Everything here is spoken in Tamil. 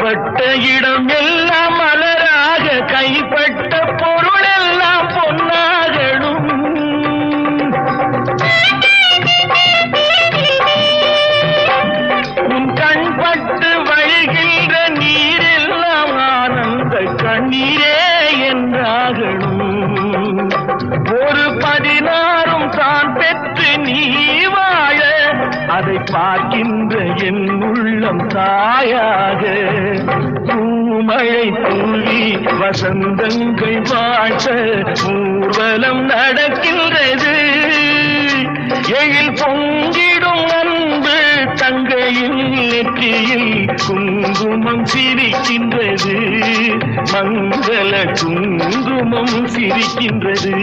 கால்பட்ட இடம் எல்லாம் மலராக கைப்பட்ட பொருள் எல்லாம் பொன்னாகணும். உன் கண்பட்டு வழிகின்ற நீரெல்லாம் ஆனந்த கண்ணீரே என்றாகணும். ஒரு 16 தான் பெற்று நீ வாழ அதை பார்க்கின்ற என் உள்ளம் தாயாக. பூமழை தூவி வசந்தங்கள் வாழ்த்த ஊர்வலம் நடக்கின்றது. எழில் பொங்கிடும் அன்பு தங்கையில் நெற்றியில் குங்குமம் சிரிக்கின்றது. மங்கள குங்குமம் சிரிக்கின்றது.